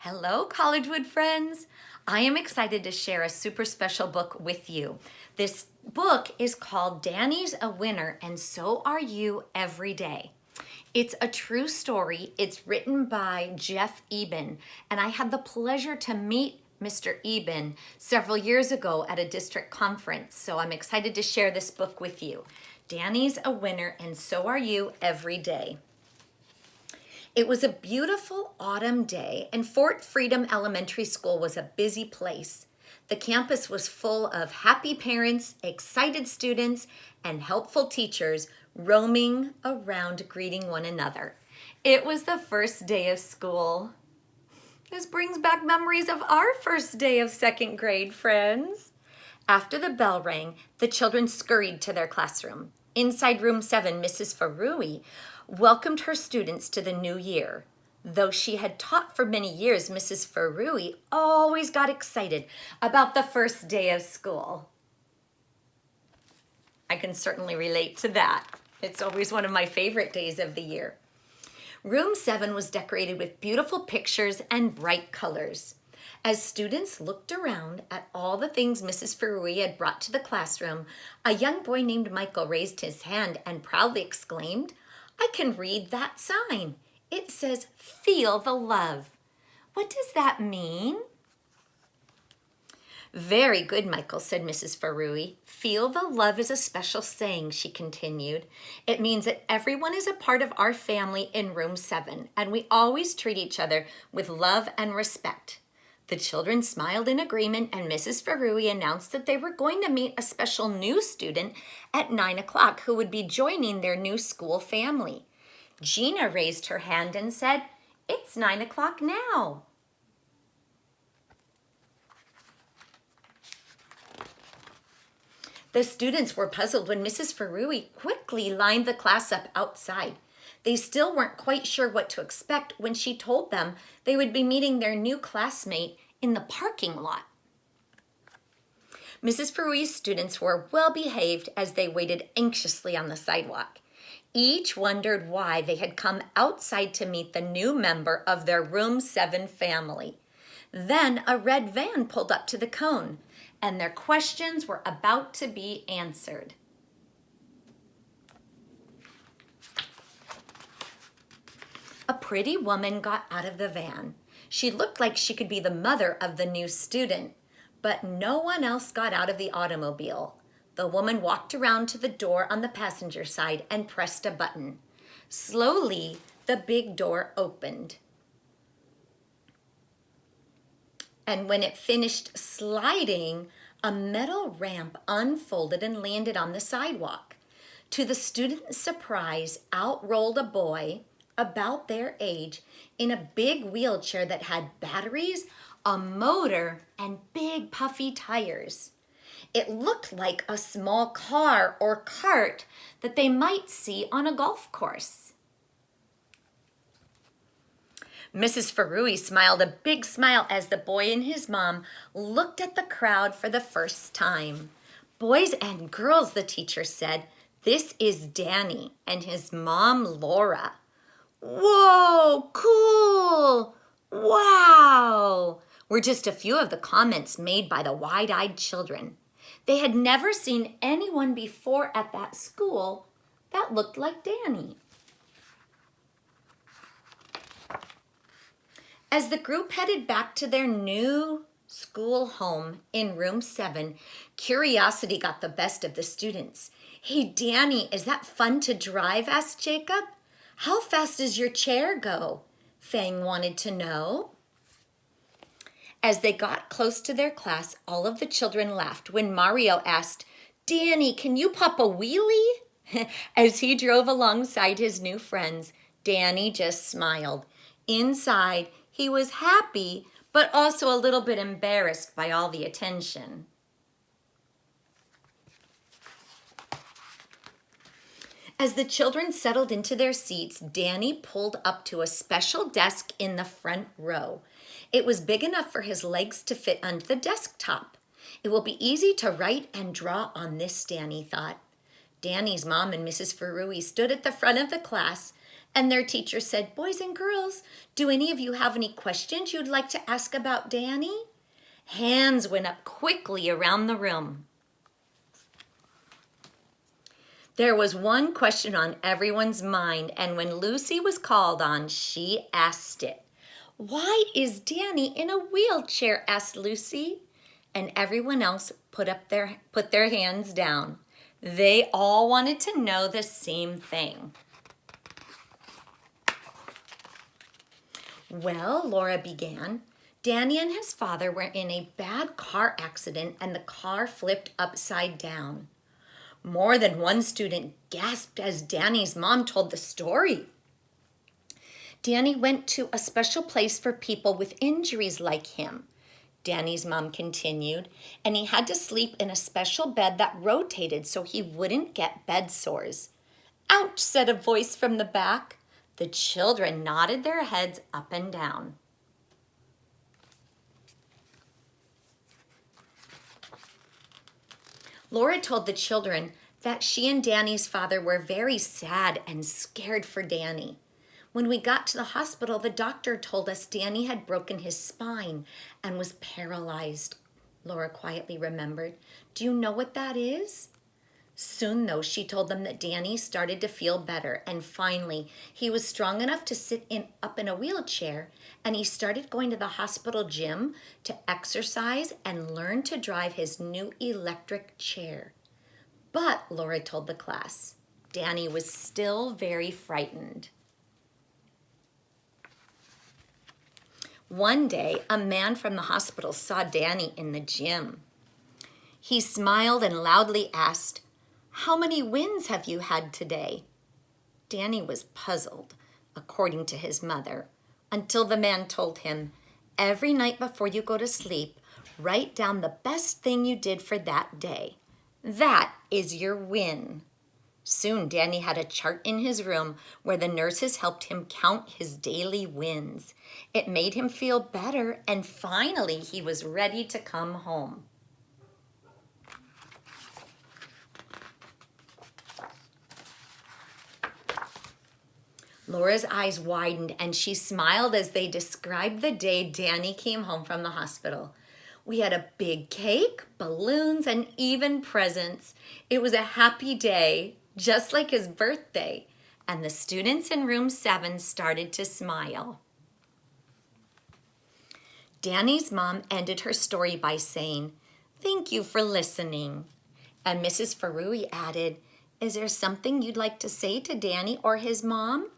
Hello, Collegewood friends. I am excited to share a super special book with you. This book is called Danny's a Winner and So Are You Every Day. It's a true story. It's written by Jeff Eben, and I had the pleasure to meet Mr. Eben several years ago at a district conference, so I'm excited to share this book with you. Danny's a Winner and So Are You Every Day. It was a beautiful autumn day, and Fort Freedom Elementary School was a busy place. The campus was full of happy parents, excited students, and helpful teachers roaming around greeting one another. It was the first day of school. This brings back memories of our first day of second grade, friends. After the bell rang, the children scurried to their classroom. Inside room 7, Mrs. Farui welcomed her students to the new year. Though she had taught for many years, Mrs. Farui always got excited about the first day of school. I can certainly relate to that. It's always one of my favorite days of the year. Room 7 was decorated with beautiful pictures and bright colors. As students looked around at all the things Mrs. Farui had brought to the classroom, a young boy named Michael raised his hand and proudly exclaimed, "I can read that sign. It says, 'Feel the love.' What does that mean?" "Very good, Michael," said Mrs. Farui. "Feel the love is a special saying," she continued. "It means that everyone is a part of our family in room 7, and we always treat each other with love and respect." The children smiled in agreement, and Mrs. Farui announced that they were going to meet a special new student at 9 o'clock who would be joining their new school family. Gina raised her hand and said, "It's 9 o'clock now." The students were puzzled when Mrs. Farui quickly lined the class up outside. They still weren't quite sure what to expect when she told them they would be meeting their new classmate in the parking lot. Mrs. Farui's students were well behaved as they waited anxiously on the sidewalk. Each wondered why they had come outside to meet the new member of their room 7 family. Then a red van pulled up to the cone, and their questions were about to be answered. A pretty woman got out of the van. She looked like she could be the mother of the new student, but no one else got out of the automobile. The woman walked around to the door on the passenger side and pressed a button. Slowly, the big door opened. And when it finished sliding, a metal ramp unfolded and landed on the sidewalk. To the student's surprise, out rolled a boy about their age in a big wheelchair that had batteries, a motor, and big puffy tires. It looked like a small car or cart that they might see on a golf course. Mrs. Farui smiled a big smile as the boy and his mom looked at the crowd for the first time. "Boys and girls," the teacher said, "this is Danny and his mom, Laura." "Whoa, cool! Wow!" were just a few of the comments made by the wide-eyed children. They had never seen anyone before at that school that looked like Danny. As the group headed back to their new school home in room 7, curiosity got the best of the students. "Hey, Danny, is that fun to drive?" asked Jacob. "How fast does your chair go?" Fang wanted to know. As they got close to their class, all of the children laughed when Mario asked, "Danny, can you pop a wheelie?" As he drove alongside his new friends, Danny just smiled. Inside, he was happy, but also a little bit embarrassed by all the attention. As the children settled into their seats, Danny pulled up to a special desk in the front row. It was big enough for his legs to fit under the desktop. "It will be easy to write and draw on this," Danny thought. Danny's mom and Mrs. Farui stood at the front of the class, And their teacher said, "Boys and girls, do any of you have any questions you'd like to ask about Danny?" Hands went up quickly around the room. There was one question on everyone's mind, and when Lucy was called on, she asked it. "Why is Danny in a wheelchair?" asked Lucy. And everyone else put their hands down. They all wanted to know the same thing. "Well," Laura began, "Danny and his father were in a bad car accident and the car flipped upside down." More than one student gasped as Danny's mom told the story. "Danny went to a special place for people with injuries like him," Danny's mom continued, "and he had to sleep in a special bed that rotated so he wouldn't get bed sores." "Ouch," said a voice from the back. The children nodded their heads up and down. Laura told the children that she and Danny's father were very sad and scared for Danny. "When we got to the hospital, the doctor told us Danny had broken his spine and was paralyzed," Laura quietly remembered. "Do you know what that is?" Soon, though, she told them that Danny started to feel better, and finally he was strong enough to sit up in a wheelchair, and he started going to the hospital gym to exercise and learn to drive his new electric chair. But, Laura told the class, Danny was still very frightened. One day, a man from the hospital saw Danny in the gym. He smiled and loudly asked, "How many wins have you had today?" Danny was puzzled, according to his mother, until the man told him, "Every night before you go to sleep, write down the best thing you did for that day. That is your win." Soon Danny had a chart in his room where the nurses helped him count his daily wins. It made him feel better, and finally he was ready to come home. Laura's eyes widened and she smiled as they described the day Danny came home from the hospital. "We had a big cake, balloons, and even presents. It was a happy day, just like his birthday." And the students in room 7 started to smile. Danny's mom ended her story by saying, "Thank you for listening." And Mrs. Faroohi added, "Is there something you'd like to say to Danny or his mom?"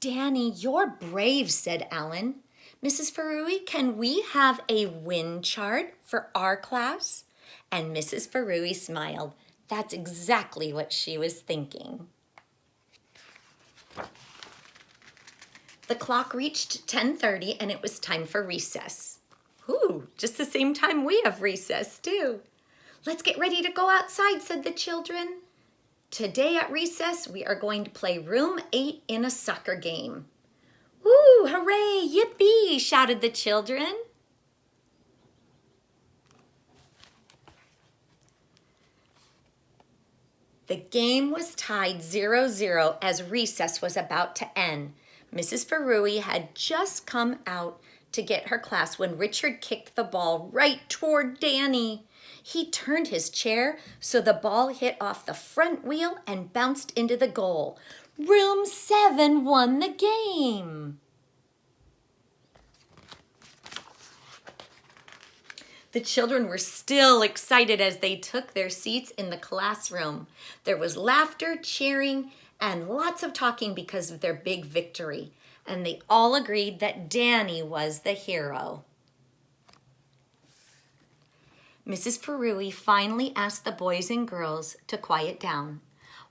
"Danny, you're brave," said Ellen. "Mrs. Faroohi, can we have a win chart for our class?" And Mrs. Faroohi smiled. That's exactly what she was thinking. The clock reached 10:30 and it was time for recess. Ooh, just the same time we have recess too. "Let's get ready to go outside," said the children. "Today at recess, we are going to play room 8 in a soccer game." "Woo, hooray, yippee," shouted the children. The game was tied 0-0 as recess was about to end. Mrs. Faroohi had just come out to get her class when Richard kicked the ball right toward Danny. He turned his chair so the ball hit off the front wheel and bounced into the goal. Room 7 won the game. The children were still excited as they took their seats in the classroom. There was laughter, cheering, and lots of talking because of their big victory. And they all agreed that Danny was the hero. Mrs. Faroohi finally asked the boys and girls to quiet down.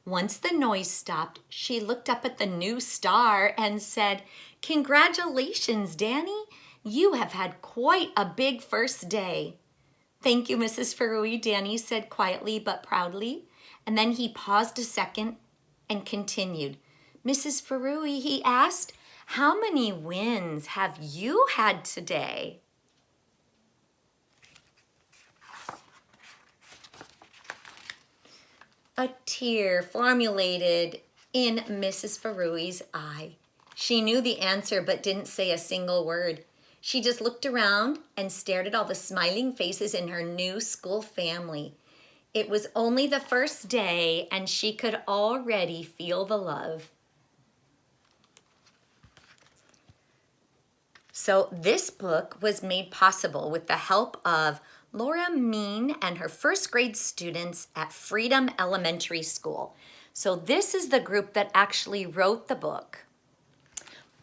Once the noise stopped, she looked up at the new star and said, "Congratulations, Danny. You have had quite a big first day." "Thank you, Mrs. Faroohi," Danny said quietly but proudly. And then he paused a second and continued. "Mrs. Faroohi," he asked, "how many wins have you had today?" A tear formulated in Mrs. Farui's eye. She knew the answer but didn't say a single word. She just looked around and stared at all the smiling faces in her new school family. It was only the first day and she could already feel the love. So this book was made possible with the help of Laura Mean and her first grade students at Freedom Elementary School. So this is the group that actually wrote the book.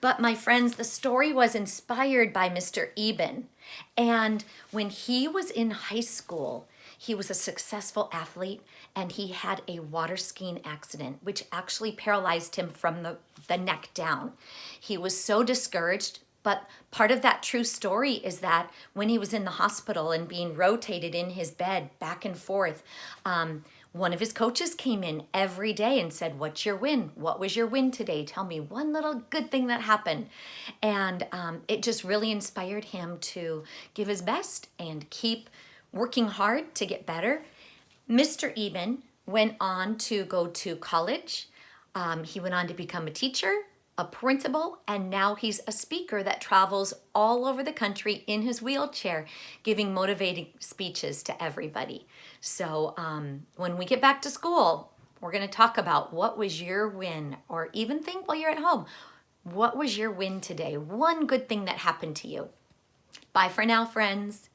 But my friends, the story was inspired by Mr. Eben. And when he was in high school, he was a successful athlete and he had a water skiing accident, which actually paralyzed him from the neck down. He was so discouraged. But part of that true story is that when he was in the hospital and being rotated in his bed back and forth, one of his coaches came in every day and said, "What's your win? What was your win today? Tell me one little good thing that happened." And it just really inspired him to give his best and keep working hard to get better. Mr. Eben went on to go to college. He went on to become a teacher, a principal, and now he's a speaker that travels all over the country in his wheelchair, giving motivating speeches to everybody. So when we get back to school, we're going to talk about what was your win, or even think while you're at home, what was your win today? One good thing that happened to you. Bye for now, friends.